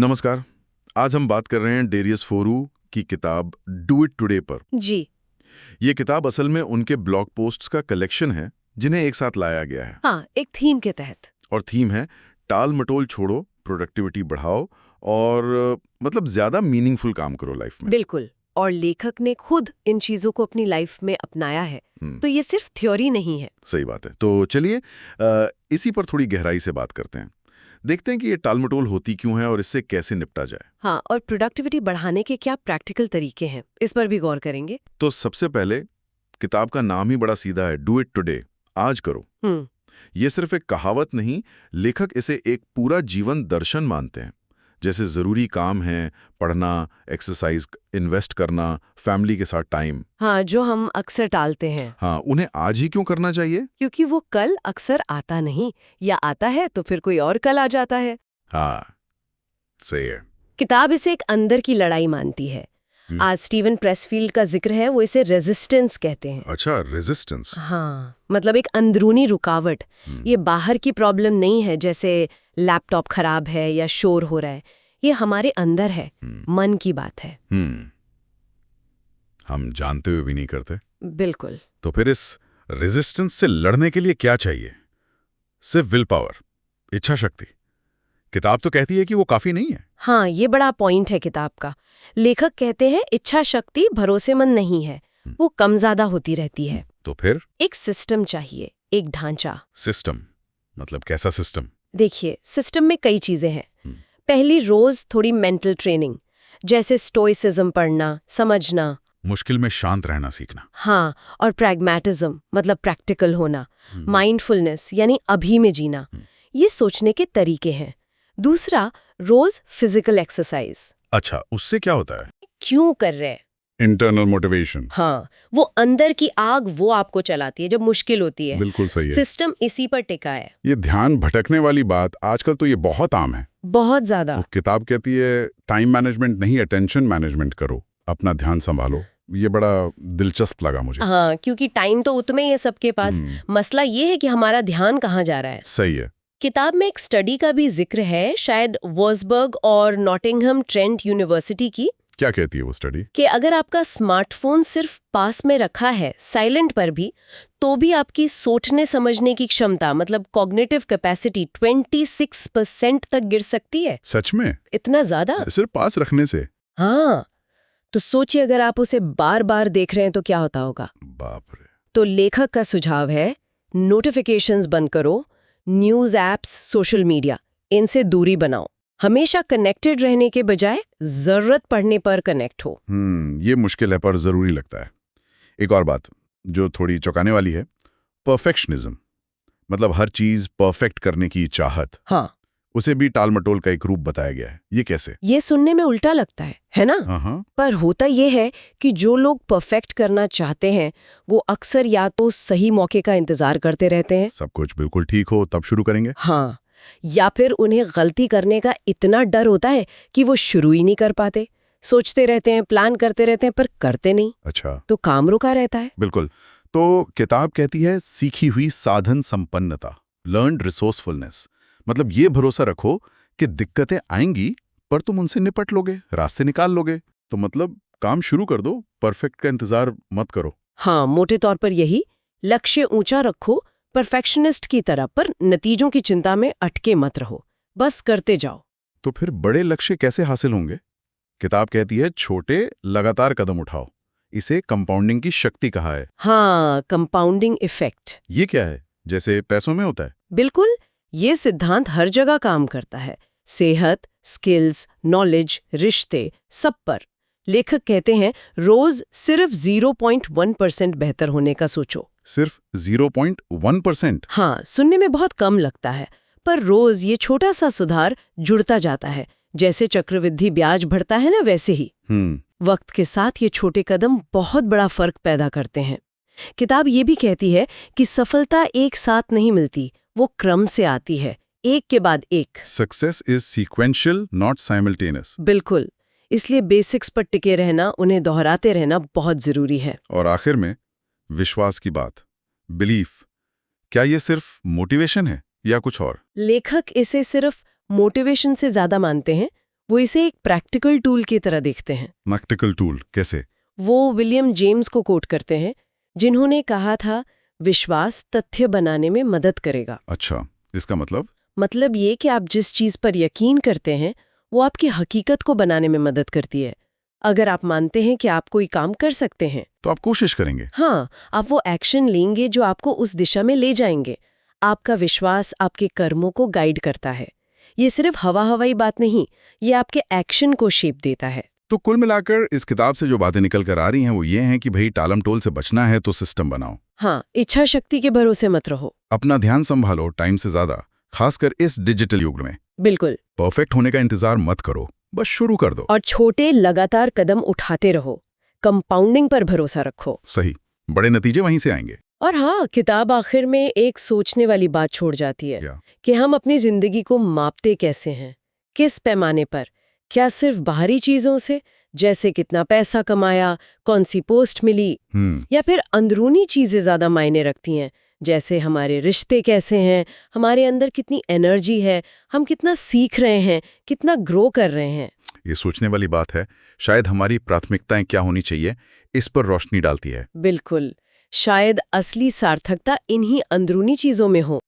नमस्कार। आज हम बात कर रहे हैं डेरियस फोरू की किताब डू इट टुडे पर। जी। ये किताब असल में उनके ब्लॉग पोस्ट्स का कलेक्शन है जिन्हें एक साथ लाया गया है। हाँ, एक थीम के तहत। और थीम है टाल मटोल छोड़ो, प्रोडक्टिविटी बढ़ाओ और मतलब ज्यादा मीनिंगफुल काम करो लाइफ में। बिल्कुल। और लेखक ने खुद इन चीजों को अपनी लाइफ में अपनाया है, तो ये सिर्फ थ्योरी नहीं है। सही बात है। तो चलिए इसी पर थोड़ी गहराई से बात करते हैं। देखते हैं कि ये टाल मटोल होती क्यों है और इससे कैसे निपटा जाए। हाँ, और प्रोडक्टिविटी बढ़ाने के क्या प्रैक्टिकल तरीके हैं, इस पर भी गौर करेंगे। तो सबसे पहले किताब का नाम ही बड़ा सीधा है, डू इट टुडे, आज करो। ये सिर्फ एक कहावत नहीं, लेखक इसे एक पूरा जीवन दर्शन मानते हैं। जैसे जरूरी काम है, पढ़ना, एक्सरसाइज, इन्वेस्ट करना, फैमिली के साथ टाइम। हाँ, जो हम अक्सर टालते हैं। हाँ, उन्हें आज ही क्यों करना चाहिए? क्योंकि वो कल अक्सर आता नहीं, या आता है तो फिर कोई और कल आ जाता है। हाँ, सही है। किताब इसे एक अंदर की लड़ाई मानती है। आज स्टीवन प्रेसफील्ड का जिक्र है, वो इसे रेजिस्टेंस कहते हैं। अच्छा, रेजिस्टेंस। हाँ, मतलब एक अंदरूनी रुकावट। ये बाहर की प्रॉब्लम नहीं है, जैसे लैपटॉप खराब है या शोर हो रहा है। ये हमारे अंदर है, मन की बात है। हम जानते हुए भी नहीं करते। बिल्कुल। तो फिर इस रेजिस्टेंस से लड़ने के लिए क्या चाहिए? सिर्फ विल पावर, इच्छा शक्ति? किताब तो कहती है कि वो काफी नहीं है। हाँ, ये बड़ा पॉइंट है किताब का। लेखक कहते हैं इच्छा शक्ति भरोसेमंद नहीं है, वो कम ज्यादा होती रहती है। तो फिर एक सिस्टम चाहिए, एक ढांचा। सिस्टम मतलब कैसा सिस्टम? देखिए, सिस्टम में कई चीजें हैं। पहली, रोज थोड़ी मेंटल ट्रेनिंग, जैसे स्टोइसिज्म पढ़ना, समझना, मुश्किल में शांत रहना सीखना। हाँ, और प्रैग्मैटिज्म मतलब प्रैक्टिकल होना, माइंडफुलनेस यानी अभी में जीना। ये सोचने के तरीके हैं। दूसरा, रोज फिजिकल एक्सरसाइज। अच्छा, उससे क्या होता है? क्यों कर रहे हैं? Internal motivation. हाँ, वो अंदर की आग वो आपको चलाती है जब मुश्किल होती है। बिल्कुल सही है। सिस्टम इसी पर टिका है। ये ध्यान भटकने वाली बात आजकल तो ये बहुत आम है। बहुत ज्यादा। तो किताब कहती है टाइम मैनेजमेंट नहीं, अटेंशन मैनेजमेंट करो, अपना ध्यान संभालो। ये बड़ा दिलचस्प लगा मुझे। हाँ, क्योंकि टाइम तो उतने ही है सबके पास। मसला ये है कि हमारा ध्यान कहाँ जा रहा है। सही है। किताब में एक स्टडी का भी जिक्र है, शायद वॉर्सबर्ग और नॉटिंघम ट्रेंट यूनिवर्सिटी की। क्या कहती है वो स्टडी? कि अगर आपका स्मार्टफोन सिर्फ पास में रखा है, साइलेंट पर भी, तो भी आपकी सोचने समझने की क्षमता मतलब कॉग्निटिव कैपेसिटी 26% तक गिर सकती है। सच में? इतना ज्यादा? सिर्फ पास रखने से? हाँ, तो सोचिए अगर आप उसे बार बार देख रहे हैं तो क्या होता होगा। बाप रे। तो लेखक का सुझाव है, नोटिफिकेशंस बंद करो, न्यूज एप्स, सोशल मीडिया, इनसे दूरी बनाओ। हमेशा कनेक्टेड रहने के बजाय जरूरत पड़ने पर कनेक्ट हो। ये मुश्किल है पर जरूरी लगता है। एक और बात जो थोड़ी चौंकाने वाली है, परफेक्शनिज्म, मतलब हर चीज परफेक्ट करने की चाहत। हाँ, उसे भी टालमटोल का एक रूप बताया गया है। ये कैसे? ये सुनने में उल्टा लगता है ना? हाँ। पर होता ये है कि जो लोग परफेक्ट करना चाहते हैं वो अक्सर या तो सही मौके का इंतजार करते रहते हैं, सब कुछ बिल्कुल ठीक हो तब शुरू करेंगे। हाँ, या फिर उन्हें गलती करने का इतना डर होता है कि वो शुरू ही नहीं कर पाते। सोचते रहते हैं, प्लान करते रहते हैं, पर करते नहीं। अच्छा, तो काम रुका रहता है। बिल्कुल। तो किताब कहती है सीखी हुई साधन संपन्नता, लर्न्ड रिसोर्सफुलनेस, मतलब ये भरोसा रखो कि दिक्कतें आएंगी पर तुम उनसे निपट लोगे, रास्ते निकाल लोगे। तो मतलब काम शुरू कर दो, परफेक्ट का इंतजार मत करो। हाँ, मोटे तौर पर यही। लक्ष्य ऊंचा रखो, परफेक्शनिस्ट की तरह, पर नतीजों की चिंता में अटके मत रहो, बस करते जाओ। तो फिर बड़े लक्ष्य कैसे हासिल होंगे? किताब कहती है छोटे लगातार कदम उठाओ। इसे कंपाउंडिंग की शक्ति कहा है। हाँ, कंपाउंडिंग इफेक्ट। ये क्या है? जैसे पैसों में होता है? बिल्कुल, ये सिद्धांत हर जगह काम करता है। सेहत, स्किल्स, नॉलेज, रिश्ते, सब पर। लेखक कहते हैं रोज सिर्फ 0.1% बेहतर होने का सोचो। सिर्फ 0.1%? हाँ, सुनने में बहुत कम लगता है, पर रोज ये छोटा सा सुधार जुड़ता जाता है। जैसे चक्रवृद्धि ब्याज बढ़ता है ना, वैसे ही वक्त के साथ ये छोटे कदम बहुत बड़ा फर्क पैदा करते हैं। किताब ये भी कहती है कि सफलता एक साथ नहीं मिलती, वो क्रम से आती है, एक के बाद एक। Success is sequential, not simultaneous. बिल्कुल, इसलिए बेसिक्स पर टिके रहना, उन्हें दोहराते रहना बहुत जरूरी है। और आखिर में विश्वास की बात, बिलीफ। क्या ये सिर्फ मोटिवेशन है या कुछ और? लेखक इसे सिर्फ मोटिवेशन से ज्यादा मानते हैं। वो इसे एक प्रैक्टिकल टूल की तरह देखते हैं। प्रैक्टिकल टूल कैसे? वो विलियम जेम्स को कोट करते हैं, जिन्होंने कहा था विश्वास तथ्य बनाने में मदद करेगा। अच्छा, इसका मतलब ये कि आप जिस चीज पर यकीन करते हैं वो आपकी हकीकत को बनाने में मदद करती है। अगर आप मानते हैं कि आप कोई काम कर सकते हैं तो आप कोशिश करेंगे। हाँ, आप वो एक्शन लेंगे जो आपको उस दिशा में ले जाएंगे। आपका विश्वास आपके कर्मों को गाइड करता है। ये सिर्फ हवाई बात नहीं, ये आपके एक्शन को शेप देता है। तो कुल मिलाकर इस किताब से जो बातें निकल कर आ रही हैं वो ये हैं कि भाई टालम टोल से बचना है तो सिस्टम बनाओ। हाँ, इच्छा शक्ति के भरोसे मत रहो। अपना ध्यान संभालो टाइम से ज्यादा, खासकर इस डिजिटल युग में। बिल्कुल। परफेक्ट होने का इंतजार मत करो, बस शुरू कर दो। और छोटे लगातार कदम उठाते रहो। कंपाउंडिंग पर भरोसा रखो। सही, बड़े नतीजे वहीं से आएंगे। और हाँ, किताब आखिर में एक सोचने वाली बात छोड़ जाती है कि हम अपनी जिंदगी को मापते कैसे हैं, किस पैमाने पर। क्या सिर्फ बाहरी चीजों से, जैसे कितना पैसा कमाया, कौन सी पोस्ट मिली, या फिर अंदरूनी चीजें ज्यादा मायने रखती हैं, जैसे हमारे रिश्ते कैसे हैं, हमारे अंदर कितनी एनर्जी है, हम कितना सीख रहे हैं, कितना ग्रो कर रहे हैं। ये सोचने वाली बात है। शायद हमारी प्राथमिकताएं क्या होनी चाहिए इस पर रोशनी डालती है। बिल्कुल, शायद असली सार्थकता इन्हीं अंदरूनी चीजों में हो।